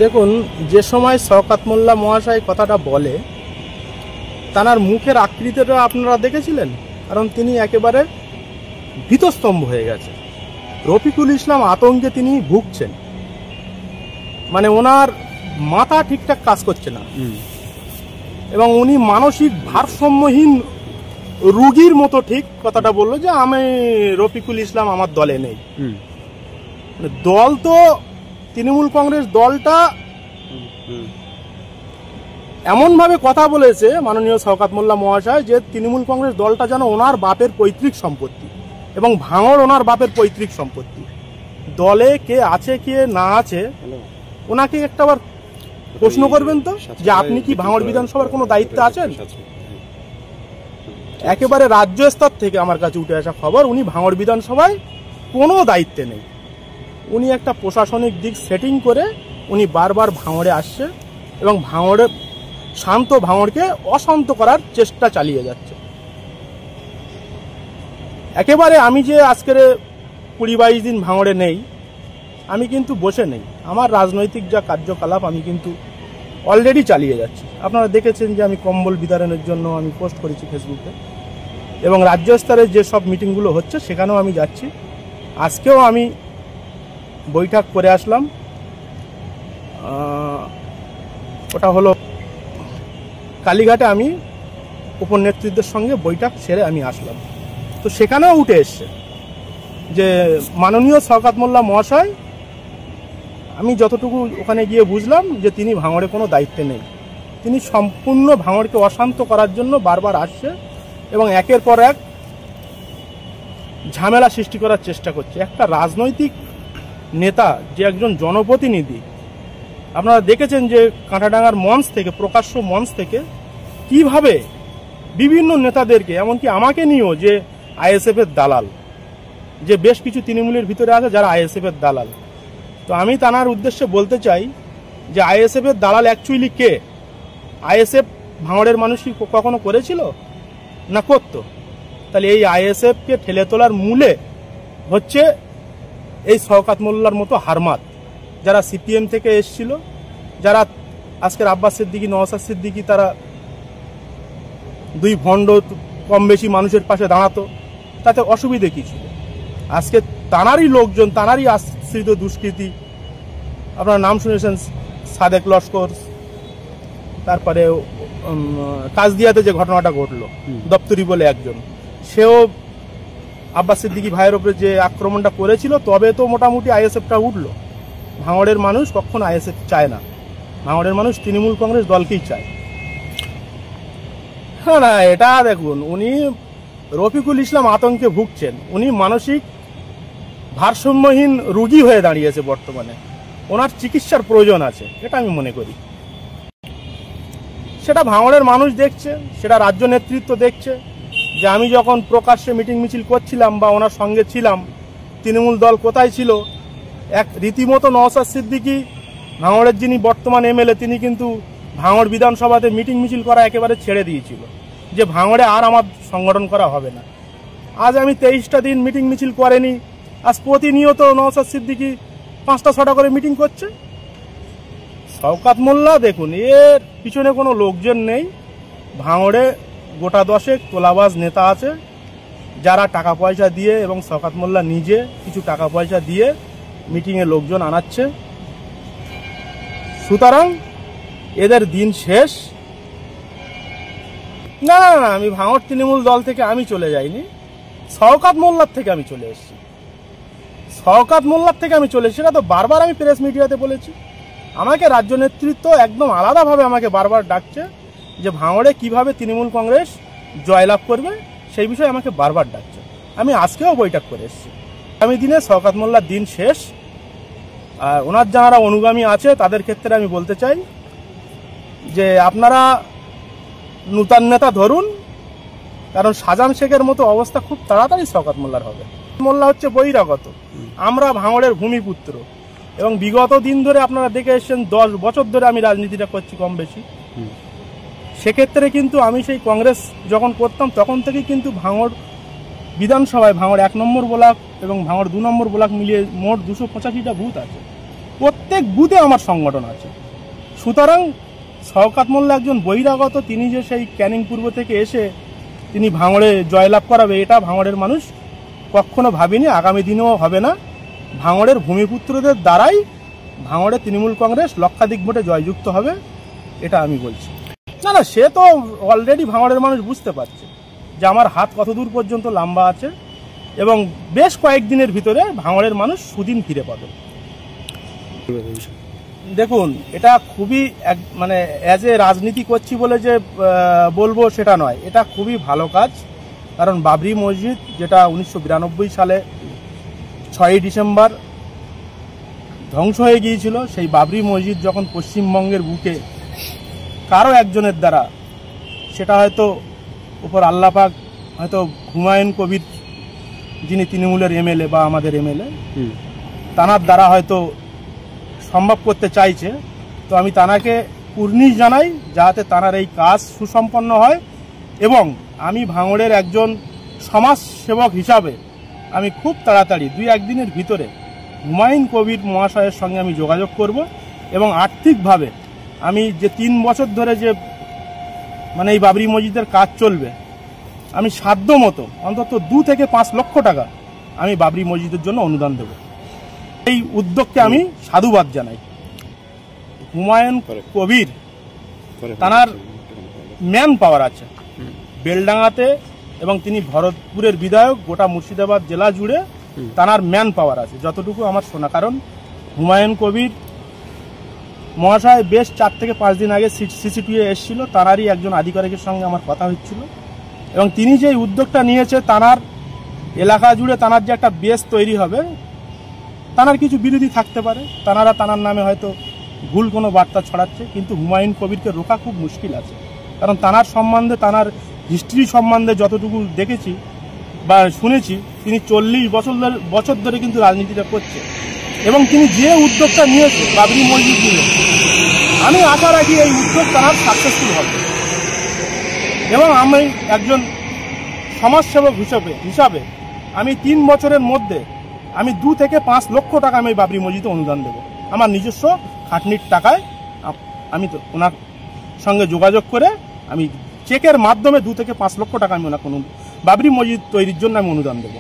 দেখুন, যে সময় শওকত মোল্লা মহাশয় কথাটা বলে তার মুখের আকৃতিটা আপনারা দেখেছিলেন, কারণ তিনি একেবারে ভীতস্তম্ভ হয়ে গেছে। রফিকুল ইসলাম আতঙ্কে তিনি ভুগছেন, মানে ওনার মাথা ঠিকঠাক কাজ করছে না এবং উনি মানসিক ভারসাম্যহীন রোগীর মতো ঠিক কথাটা বললো যে আমি রফিকুল ইসলাম আমার দলে নেই। দল তো তৃণমূল কংগ্রেস দলটা এমন ভাবে কথা বলেছে মাননীয় শওকত মোল্লা মহাশয় যে তৃণমূল কংগ্রেস দলটা যেন ওনার বাপের পৈতৃক সম্পত্তি এবং ভাঙড় ওনার বাপের পৈতৃক সম্পত্তি। দলে কে আছে কে না আছে ওনাকে একটাবার প্রশ্ন করবেন তো যে আপনি কি ভাঙড় বিধানসভার কোনো দায়িত্বে আছেন? একেবারে রাজ্য স্তর থেকে আমার কাছে উঠে আসা খবর উনি ভাঙড় বিধানসভায় কোনো দায়িত্বে নেই। উনি একটা প্রশাসনিক দিক সেটিং করে উনি বারবার ভাঙড়ে আসছে এবং শান্ত ভাঙড়কে অশান্ত করার চেষ্টা চালিয়ে যাচ্ছে। একেবারে আমি যে আজকের 20-22 দিন ভাঙড়ে নেই, আমি কিন্তু বসে নেই। আমার রাজনৈতিক যা কার্যকলাপ আমি কিন্তু অলরেডি চালিয়ে যাচ্ছি। আপনারা দেখেছেন যে আমি কম্বল বিতরণের জন্য আমি পোস্ট করেছি ফেসবুকে এবং রাজ্য স্তরে যেসব মিটিংগুলো হচ্ছে সেখানেও আমি যাচ্ছি। আজকেও আমি বৈঠক করে আসলাম, ওটা হলো কালীঘাটে। আমি উপনেতৃত্বের সঙ্গে বৈঠক সেরে আমি আসলাম, তো সেখানেও উঠে এসছে যে মাননীয় শওকত মোল্লা মহাশয়, আমি যতটুকু ওখানে গিয়ে বুঝলাম যে তিনি ভাঙড়ে কোনো দায়িত্বে নেই। তিনি সম্পূর্ণ ভাঙড়কে অশান্ত করার জন্য বারবার আসছে এবং একের পর এক ঝামেলা সৃষ্টি করার চেষ্টা করছে। একটা রাজনৈতিক নেতা যে একজন জনপ্রতিনিধি, আপনারা দেখেছেন যে কাঁটাডাঙ্গার মঞ্চ থেকে, প্রকাশ্য মঞ্চ থেকে কিভাবে বিভিন্ন নেতাদেরকে, এমনকি আমাকে নিয়েও, যে আইএসএফ এর দালাল, যে বেশ কিছু তৃণমূলের ভিতরে আছে যারা আইএসএফ এর দালাল। তো আমি তার উদ্দেশ্যে বলতে চাই যে আইএসএফ এর দালাল অ্যাকচুয়ালি কে? আইএসএফ ভাঙড়ের মানুষ কি কখনো করেছিল? না করতো। তাহলে এই আইএসএফ কে ঠেলে তোলার মূলে হচ্ছে এই শওকত মোল্লার মতো হারমাত, যারা সিপিএম থেকে এসেছিল, যারা আজকের আব্বাস সিদ্দিকী, নওশাদ সিদ্দিকী, তারা দুই ভণ্ড কম বেশি মানুষের পাশে দাঁড়াতো, তাতে অসুবিধে কি ছিল? আজকে তাঁরারই লোকজন, তাঁরারই আশ্রিত দুষ্কৃতী, আপনারা নাম শুনেছেন সাদেক লস্কর, তারপরে কাজদিয়াতে যে ঘটনাটা ঘটলো, দপ্তরি বলে একজন, সেও আব্বাস সিদ্দিকী ভাইয়ের উপরে যে আক্রমণটা করেছিল, তবে তো মোটামুটি আইএসএফটা উঠলো। ভাঙড়ের মানুষ কখনো আইএসএফ চায় না, ভাঙড়ের মানুষ তৃণমূল কংগ্রেস দলকেই চায়। হ্যাঁ না, এটা দেখুন, উনি রফিকুল ইসলাম আতঙ্কে ভুগছেন। উনি মানসিক ভারসাম্যহীন রোগী হয়ে দাঁড়িয়েছে বর্তমানে। ওনার চিকিৎসার প্রয়োজন আছে, এটা আমি মনে করি। সেটা ভাঙড়ের মানুষ দেখছে, সেটা রাজ্য নেতৃত্ব দেখছে যে আমি যখন প্রকাশ্যে মিটিং মিছিল করছিলাম বা ওনার সঙ্গে ছিলাম, তৃণমূল দল কোথায় ছিল? এক রীতিমতো নওশাদ সিদ্দিকী, ভাঙড়ের যিনি বর্তমান এমএলএ, তিনি কিন্তু ভাঙড় বিধানসভাতে মিটিং মিছিল করা একেবারে ছেড়ে দিয়েছিল যে ভাঙড়ে আর আমার সংগঠন করা হবে না। আজ আমি 23টা দিন মিটিং মিছিল করেনি, আজ প্রতিনিয়ত নওশাদ সিদ্দিকী 5টা-6টা করে মিটিং করছে। শওকত মোল্লা দেখুন, এর পিছনে কোনো লোকজন নেই। ভাঙড়ে গোটা 10 তোলাবাজ নেতা আছে যারা টাকা পয়সা দিয়ে, এবং শওকত মোল্লা নিজে কিছু টাকা পয়সা দিয়ে মিটিংয়ে লোকজন আনাচ্ছে। সুতরাং এদের দিন শেষ। না না না, আমি ভাঙড় তৃণমূল দল থেকে আমি চলে যাইনি, শওকত মোল্লার থেকে আমি চলে এসেছি। শওকত মোল্লার থেকে আমি চলে এসেছি, সেটা তো বারবার আমি প্রেস মিডিয়াতে বলেছি। আমাকে রাজ্য নেতৃত্ব একদম আলাদাভাবে আমাকে বারবার ডাকছে যে ভাঙড়ে কিভাবে তৃণমূল কংগ্রেস জয়লাভ করবে, সেই বিষয়ে আমাকে বারবার ডাকছে। আমি আজকেও বৈঠক করে এসেছি। আগামী দিনে শওকত মোল্লার দিন শেষ। আর ওনার যারা অনুগামী আছে তাদের ক্ষেত্রে আমি বলতে চাই যে আপনারা নূতন নেতা ধরুন, কারণ শাহজাহান শেখের মতো অবস্থা খুব তাড়াতাড়ি শওকত মোল্লার হবে। মোল্লা হচ্ছে বহিরাগত, আমরা ভাঙড়ের ভূমিপুত্র, এবং বিগত দিন ধরে আপনারা দেখে এসেছেন, 10 বছর ধরে আমি রাজনীতিটা করছি কম বেশি। সেক্ষেত্রে কিন্তু আমি সেই কংগ্রেস যখন করতাম তখন থেকেই কিন্তু ভাঙড় বিধানসভায়, ভাঙড় 1 নম্বর ব্লক এবং ভাঙড় 2 নম্বর ব্লক মিলিয়ে মোট 285টা বুথ আছে। প্রত্যেক বুথে আমার সংগঠন আছে। সুতরাং শওকত মোল্লা একজন বহিরাগত, তিনি যে সেই ক্যানিং পূর্ব থেকে এসে তিনি ভাঙড়ে জয়লাভ করাবে, এটা ভাঙড়ের মানুষ কখনো ভাবেনি, আগামী দিনেও হবে না। ভাঙড়ের ভূমিপুত্রদের দ্বারাই ভাঙড়ে তৃণমূল কংগ্রেস লক্ষাধিক ভোটে জয়যুক্ত হবে, এটা আমি বলছি। না, সে তো অলরেডি ভাঙড়ের মানুষ বুঝতে পারছে যে আমার হাত কতদূর পর্যন্ত লম্বা আছে, এবং বেশ কয়েকদিনের ভিতরে ভাঙড়ের মানুষ সুদিন ফিরে পাবে। দেখুন, এটা খুবই মানে অ্যাজ এ রাজনীতি করছি বলে যে বলবো সেটা নয়, এটা খুবই ভালো কাজ। কারণ বাবরি মসজিদ, যেটা 1992 সালে 6ই ডিসেম্বর ধ্বংস হয়ে গিয়েছিল, সেই বাবরি মসজিদ যখন পশ্চিমবঙ্গের বুকে কারো একজনের দ্বারা, সেটা হয়তো উপর আল্লাহ পাক হয়তো হুমায়ুন কবির, যিনি তৃণমূলের এমএলএ বা আমাদের এমএলএ, তানার দ্বারা হয়তো সম্ভব করতে চাইছে। তো আমি তানাকে কুর্নিশ জানাই, যাতে তানার এই কাজ সুসম্পন্ন হয়। এবং আমি ভাঙড়ের একজন সমাজ সেবক হিসাবে আমি খুব তাড়াতাড়ি 2-1 দিনের ভিতরে হুমায়ুন কবির মহাশয়ের সঙ্গে আমি যোগাযোগ করব, এবং আর্থিকভাবে আমি যে 3 বছর ধরে যে মানে এই বাবরি মসজিদের কাজ চলবে, আমি সাধ্য মতো অন্তত 2 থেকে 5 লক্ষ টাকা আমি বাবরি মসজিদের জন্য অনুদান দেব। এই উদ্যোগকে আমি সাধুবাদ জানাই। হুমায়ুন কবির, তার ম্যান পাওয়ার আছে বেলডাঙ্গাতে, এবং তিনি ভরতপুরের বিধায়ক, গোটা মুর্শিদাবাদ জেলা জুড়ে তার ম্যান পাওয়ার আছে যতটুকু আমার শোনা। কারণ হুমায়ুন কবির মহাশয় বেশ 4 থেকে 5 দিন আগে সিসিটিভি এসেছিল, তাঁরই একজন আধিকারিকের সঙ্গে আমার কথা হচ্ছিল, এবং তিনি যে উদ্যোগটা নিয়েছে, তার এলাকা জুড়ে তার যে একটা বেস তৈরি হবে, তার কিছু বিরোধী থাকতে পারে, তারা তার নামে হয়তো ভুল কোনো বার্তা ছড়াচ্ছে, কিন্তু হুমায়ুন কবিরকে রোখা খুব মুশকিল আছে। কারণ তার সম্বন্ধে, তার হিস্ট্রি সম্বন্ধে যতটুকু দেখেছি বা শুনেছি, তিনি 40 বছর ধরে কিন্তু রাজনীতিটা করছে, এবং তিনি যে উদ্যোগটা নিয়েছে বাবরি মসজিদ নিয়ে, আমি আশা রাখি এই উদ্যোগ তার সাকসেসফুল হবে। এবং আমি একজন সমাজসেবক হিসাবে আমি 3 বছরের মধ্যে আমি 2 থেকে 5 লক্ষ টাকা আমি বাবরি মসজিদে অনুদান দেব, আমার নিজস্ব খাটনির টাকায়। আমি তো ওনার সঙ্গে যোগাযোগ করে আমি চেকের মাধ্যমে 2 থেকে 5 লক্ষ টাকা আমি ওনাকে বাবরি মসজিদ তৈরির জন্য আমি অনুদান দেবো।